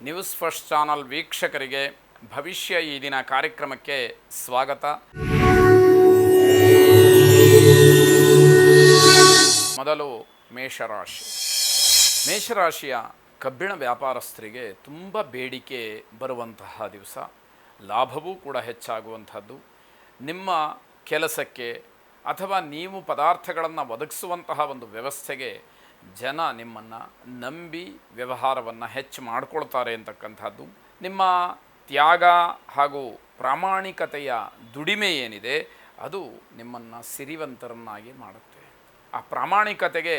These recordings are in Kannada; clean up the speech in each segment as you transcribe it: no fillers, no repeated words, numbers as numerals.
ನ್ಯೂಸ್ ಫಸ್ಟ್ ಚಾನಲ್ ವೀಕ್ಷಕರಿಗೆ ಭವಿಷ್ಯ ಈ ದಿನ ಕಾರ್ಯಕ್ರಮಕ್ಕೆ ಸ್ವಾಗತ. ಮೊದಲು ಮೇಷರಾಶಿ. ಮೇಷರಾಶಿಯ ಕಬ್ಬಿಣ ವ್ಯಾಪಾರಸ್ಥರಿಗೆ ತುಂಬ ಬೇಡಿಕೆ ಬರುವಂತಹ ದಿವಸ, ಲಾಭವೂ ಕೂಡ ಹೆಚ್ಚಾಗುವಂಥದ್ದು. ನಿಮ್ಮ ಕೆಲಸಕ್ಕೆ ಅಥವಾ ನೀವು ಪದಾರ್ಥಗಳನ್ನು ಒದಗಿಸುವಂತಹ ಒಂದು ವ್ಯವಸ್ಥೆಗೆ ಜನ ನಿಮ್ಮನ್ನು ನಂಬಿ ವ್ಯವಹಾರವನ್ನು ಹೆಚ್ಚು ಮಾಡಿಕೊಳ್ತಾರೆ ಅಂತಕ್ಕಂಥದ್ದು. ನಿಮ್ಮ ತ್ಯಾಗ ಹಾಗೂ ಪ್ರಾಮಾಣಿಕತೆಯ ದುಡಿಮೆ ಏನಿದೆ ಅದು ನಿಮ್ಮನ್ನು ಸಿರಿವಂತರನ್ನಾಗಿ ಮಾಡುತ್ತೆ. ಆ ಪ್ರಾಮಾಣಿಕತೆಗೆ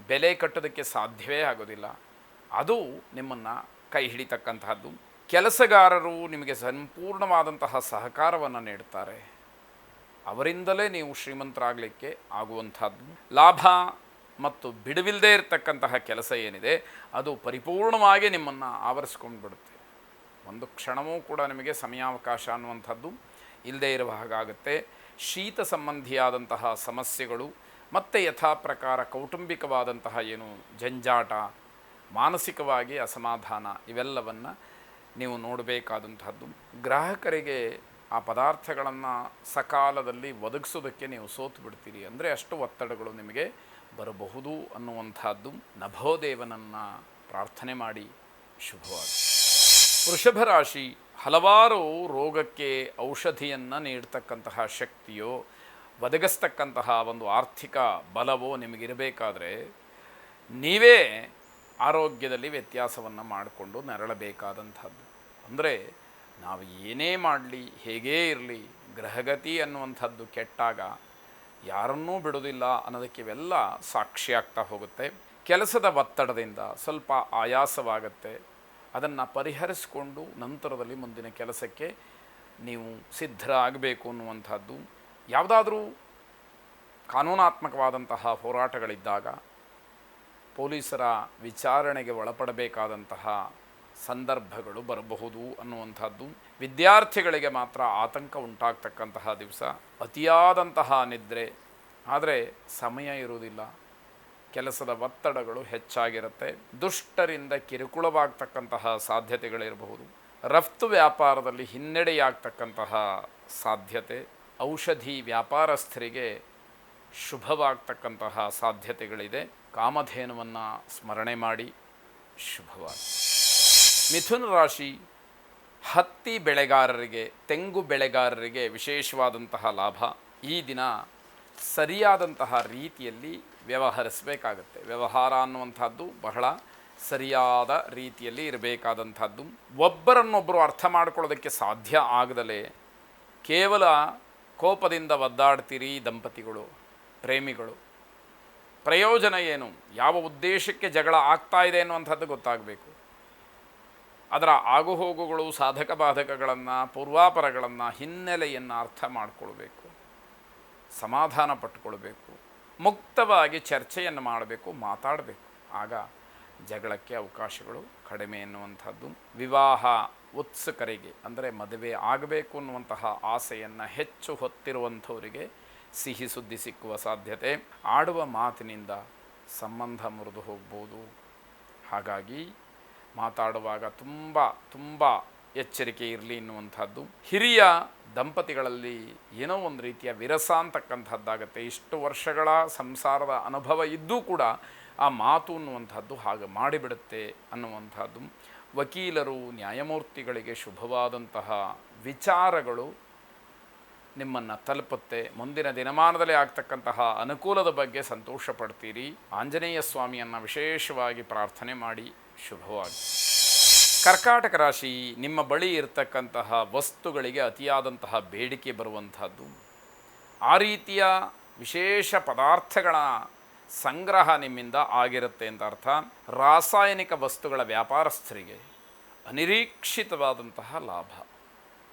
ಬೆಲೆ ಕಟ್ಟೋದಕ್ಕೆ ಸಾಧ್ಯವೇ ಆಗೋದಿಲ್ಲ. ಅದು ನಿಮ್ಮನ್ನು ಕೈ ಹಿಡಿತಕ್ಕಂತಹದ್ದು. ಕೆಲಸಗಾರರು ನಿಮಗೆ ಸಂಪೂರ್ಣವಾದಂತಹ ಸಹಕಾರವನ್ನು ನೀಡುತ್ತಾರೆ. ಅವರಿಂದಲೇ ನೀವು ಶ್ರೀಮಂತರಾಗಲಿಕ್ಕೆ ಆಗುವಂಥದ್ದು. ಲಾಭ ಮತ್ತು ಬಿಡುವಿಲ್ಲದೆ ಇರತಕ್ಕಂತಹ ಕೆಲಸ ಏನಿದೆ ಅದು ಪರಿಪೂರ್ಣವಾಗಿ ನಿಮ್ಮನ್ನು ಆವರಿಸ್ಕೊಂಡು ಬಿಡುತ್ತೆ. ಒಂದು ಕ್ಷಣವೂ ಕೂಡ ನಿಮಗೆ ಸಮಯಾವಕಾಶ ಅನ್ನುವಂಥದ್ದು ಇಲ್ಲದೇ ಇರುವ ಹಾಗಾಗುತ್ತೆ. ಶೀತ ಸಂಬಂಧಿಯಾದಂತಹ ಸಮಸ್ಯೆಗಳು ಮತ್ತು ಯಥಾ ಪ್ರಕಾರ ಕೌಟುಂಬಿಕವಾದಂತಹ ಏನು ಜಂಜಾಟ, ಮಾನಸಿಕವಾಗಿ ಅಸಮಾಧಾನ ಇವೆಲ್ಲವನ್ನು ನೀವು ನೋಡಬೇಕಾದಂಥದ್ದು. ಗ್ರಾಹಕರಿಗೆ ಆ ಪದಾರ್ಥಗಳನ್ನು ಸಕಾಲದಲ್ಲಿ ಒದಗಿಸೋದಕ್ಕೆ ನೀವು ಸೋತು ಬಿಡ್ತೀರಿ. ಅಂದರೆ ಅಷ್ಟು ಒತ್ತಡಗಳು ನಿಮಗೆ ಬರಬಹುದು ಅನ್ನುವಂಥದ್ದು. ನಭೋದೇವನನ್ನು ಪ್ರಾರ್ಥನೆ ಮಾಡಿ ಶುಭವಾಗಿ. ವೃಷಭ ರಾಶಿ. ಹಲವಾರು ರೋಗಕ್ಕೆ ಔಷಧಿಯನ್ನು ನೀಡ್ತಕ್ಕಂತಹ ಶಕ್ತಿಯೋ ಒದಗಿಸ್ತಕ್ಕಂತಹ ಒಂದು ಆರ್ಥಿಕ ಬಲವೋ ನಿಮಗಿರಬೇಕಾದ್ರೆ ನೀವೇ ಆರೋಗ್ಯದಲ್ಲಿ ವ್ಯತ್ಯಾಸವನ್ನು ಮಾಡಿಕೊಂಡು ನರಳಬೇಕಾದಂಥದ್ದು. ಅಂದರೆ ನಾವು ಏನೇ ಮಾಡಲಿ, ಹೇಗೇ ಇರಲಿ, ಗ್ರಹಗತಿ ಅನ್ನುವಂಥದ್ದು ಕೆಟ್ಟಾಗ ಯಾರನ್ನೂ ಬಿಡೋದಿಲ್ಲ ಅನ್ನೋದಕ್ಕೆ ಇವೆಲ್ಲ ಸಾಕ್ಷಿಯಾಗ್ತಾ ಹೋಗುತ್ತೆ. ಕೆಲಸದ ಒತ್ತಡದಿಂದ ಸ್ವಲ್ಪ ಆಯಾಸವಾಗುತ್ತೆ. ಅದನ್ನು ಪರಿಹರಿಸಿಕೊಂಡು ನಂತರದಲ್ಲಿ ಮುಂದಿನ ಕೆಲಸಕ್ಕೆ ನೀವು ಸಿದ್ಧರಾಗಬೇಕು ಅನ್ನುವಂಥದ್ದು. ಯಾವುದಾದ್ರೂ ಕಾನೂನಾತ್ಮಕವಾದಂತಹ ಹೋರಾಟಗಳಿದ್ದಾಗ ಪೊಲೀಸರ ವಿಚಾರಣೆಗೆ ಒಳಪಡಬೇಕಾದಂತಹ ಸಂದರ್ಭಗಳು ಬರಬಹುದು ಅನ್ನುವಂಥದ್ದು. ವಿದ್ಯಾರ್ಥಿಗಳಿಗೆ ಮಾತ್ರ ಆತಂಕ ಉಂಟಾಗ್ತಕ್ಕಂತಹ ದಿವಸ. ಅತಿಯಾದಂತಹ ನಿದ್ರೆ, ಆದರೆ ಸಮಯ ಇರುವುದಿಲ್ಲ. ಕೆಲಸದ ಒತ್ತಡಗಳು ಹೆಚ್ಚಾಗಿರುತ್ತೆ. ದುಷ್ಟರಿಂದ ಕಿರುಕುಳವಾಗ್ತಕ್ಕಂತಹ ಸಾಧ್ಯತೆಗಳಿರಬಹುದು. ರಫ್ತು ವ್ಯಾಪಾರದಲ್ಲಿ ಹಿನ್ನಡೆಯಾಗ್ತಕ್ಕಂತಹ ಸಾಧ್ಯತೆ. ಔಷಧಿ ವ್ಯಾಪಾರಸ್ಥರಿಗೆ ಶುಭವಾಗ್ತಕ್ಕಂತಹ ಸಾಧ್ಯತೆಗಳಿದೆ. ಕಾಮಧೇನುವನ್ನು ಸ್ಮರಣೆ ಮಾಡಿ ಶುಭವಾಗಿ. ಮಿಥುನ ರಾಶಿ. ಹತ್ತಿ ಬೆಳೆಗಾರರಿಗೆ, ತೆಂಗು ಬೆಳೆಗಾರರಿಗೆ ವಿಶೇಷವಾದಂತಹ ಲಾಭ. ಈ ದಿನ ಸರಿಯಾದಂತಹ ರೀತಿಯಲ್ಲಿ ವ್ಯವಹರಿಸಬೇಕಾಗತ್ತೆ. ವ್ಯವಹಾರ ಅನ್ನುವಂಥದ್ದು ಬಹಳ ಸರಿಯಾದ ರೀತಿಯಲ್ಲಿ ಇರಬೇಕಾದಂಥದ್ದು. ಒಬ್ಬರನ್ನೊಬ್ಬರು ಅರ್ಥ ಮಾಡ್ಕೊಳ್ಳೋದಕ್ಕೆ ಸಾಧ್ಯ ಆಗದಲೇ ಕೇವಲ ಕೋಪದಿಂದ ಒದ್ದಾಡ್ತೀರಿ ದಂಪತಿಗಳು, ಪ್ರೇಮಿಗಳು. ಪ್ರಯೋಜನ ಏನು, ಯಾವ ಉದ್ದೇಶಕ್ಕೆ ಜಗಳ ಆಗ್ತಾ ಇದೆ ಅನ್ನುವಂಥದ್ದು ಗೊತ್ತಾಗಬೇಕು. ಅದರ ಆಗುಹೋಗುಗಳು, ಸಾಧಕ ಬಾಧಕಗಳನ್ನು, ಪೂರ್ವಾಪರಗಳನ್ನು, ಹಿನ್ನೆಲೆಯನ್ನು ಅರ್ಥ ಮಾಡಿಕೊಳ್ಬೇಕು. ಸಮಾಧಾನ ಪಟ್ಟುಕೊಳ್ಬೇಕು. ಮುಕ್ತವಾಗಿ ಚರ್ಚೆಯನ್ನು ಮಾಡಬೇಕು, ಮಾತಾಡಬೇಕು. ಆಗ ಜಗಳಕ್ಕೆ ಅವಕಾಶಗಳು ಕಡಿಮೆ ಎನ್ನುವಂಥದ್ದು. ವಿವಾಹ ಉತ್ಸುಕರಿಗೆ, ಅಂದರೆ ಮದುವೆ ಆಗಬೇಕು ಅನ್ನುವಂತಹ ಆಸೆಯನ್ನು ಹೆಚ್ಚು ಹೊತ್ತಿರುವಂಥವರಿಗೆ ಸಿಹಿ ಸುದ್ದಿ ಸಿಕ್ಕುವ ಸಾಧ್ಯತೆ. ಆಡುವ ಮಾತಿನಿಂದ ಸಂಬಂಧ ಮುರಿದು ಹೋಗ್ಬೋದು. ಹಾಗಾಗಿ ಮಾತಾಡುವಾಗ ತುಂಬ ಎಚ್ಚರಿಕೆ ಇರಲಿ ಎನ್ನುವಂಥದ್ದು. ಹಿರಿಯ ದಂಪತಿಗಳಲ್ಲಿ ಏನೋ ಒಂದು ರೀತಿಯ ವಿರಸ ಅಂತಕ್ಕಂಥದ್ದಾಗತ್ತೆ. ಇಷ್ಟು ವರ್ಷಗಳ ಸಂಸಾರದ ಅನುಭವ ಇದ್ದೂ ಕೂಡ ಆ ಮಾತು ಅನ್ನುವಂಥದ್ದು ಹಾಗೆ ಮಾಡಿಬಿಡುತ್ತೆ ಅನ್ನುವಂಥದ್ದು. ವಕೀಲರು, ನ್ಯಾಯಮೂರ್ತಿಗಳಿಗೆ ಶುಭವಾದಂತಹ ವಿಚಾರಗಳು ನಿಮ್ಮನ್ನು ತಲುಪುತ್ತೆ. ಮುಂದಿನ ದಿನಮಾನದಲ್ಲಿ ಆಗ್ತಕ್ಕಂತಹ ಅನುಕೂಲದ ಬಗ್ಗೆ ಸಂತೋಷ ಪಡ್ತೀರಿ. ಆಂಜನೇಯ ಸ್ವಾಮಿಯನ್ನು ವಿಶೇಷವಾಗಿ ಪ್ರಾರ್ಥನೆ ಮಾಡಿ ಶುಭವಾಗಿ. ಕರ್ಕಾಟಕ ರಾಶಿ. ನಿಮ್ಮ ಬಳಿ ಇರತಕ್ಕಂತಹ ವಸ್ತುಗಳಿಗೆ ಅತಿಯಾದಂತಹ ಬೇಡಿಕೆ ಬರುವಂಥದ್ದು. ಆ ರೀತಿಯ ವಿಶೇಷ ಪದಾರ್ಥಗಳ ಸಂಗ್ರಹ ನಿಮ್ಮಿಂದ ಆಗಿರುತ್ತೆ ಅಂತ ಅರ್ಥ. ರಾಸಾಯನಿಕ ವಸ್ತುಗಳ ವ್ಯಾಪಾರಸ್ಥರಿಗೆ ಅನಿರೀಕ್ಷಿತವಾದಂತಹ ಲಾಭ.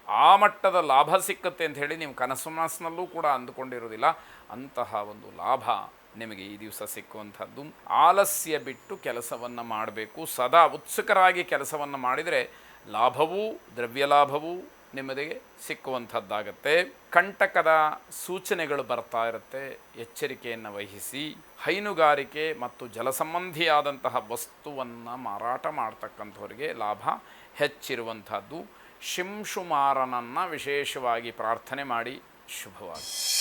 ಆ ಮಟ್ಟದ ಲಾಭ ಸಿಕ್ಕತ್ತೆ ಅಂತ ಹೇಳಿ ನೀವು ಕನಸಿನಲ್ಲೂ ಕೂಡ ಅಂದುಕೊಂಡಿರೋದಿಲ್ಲ. ಅಂತಹ ಒಂದು ಲಾಭ ನಿಮಗೆ ಈ ದಿವಸ ಸಿಕ್ಕುವಂಥದ್ದು. ಆಲಸ್ಯ ಬಿಟ್ಟು ಕೆಲಸವನ್ನು ಮಾಡಬೇಕು. ಸದಾ ಉತ್ಸುಕರಾಗಿ ಕೆಲಸವನ್ನು ಮಾಡಿದರೆ ಲಾಭವೂ, ದ್ರವ್ಯ ಲಾಭವೂ, ನಿಮ್ಮದಿಗೆ ಸಿಕ್ಕುವಂಥದ್ದಾಗತ್ತೆ. ಕಂಟಕದ ಸೂಚನೆಗಳು ಬರ್ತಾ ಇರುತ್ತೆ, ಎಚ್ಚರಿಕೆಯನ್ನು ವಹಿಸಿ. ಹೈನುಗಾರಿಕೆ ಮತ್ತು ಜಲಸಂಬಂಧಿಯಾದಂತಹ ವಸ್ತುವನ್ನು ಮಾರಾಟ ಮಾಡ್ತಕ್ಕಂಥವ್ರಿಗೆ ಲಾಭ ಹೆಚ್ಚಿರುವಂಥದ್ದು. ಶಿಂಶುಮಾರನನ್ನು ವಿಶೇಷವಾಗಿ ಪ್ರಾರ್ಥನೆ ಮಾಡಿ. ಶುಭವಾಗಿ.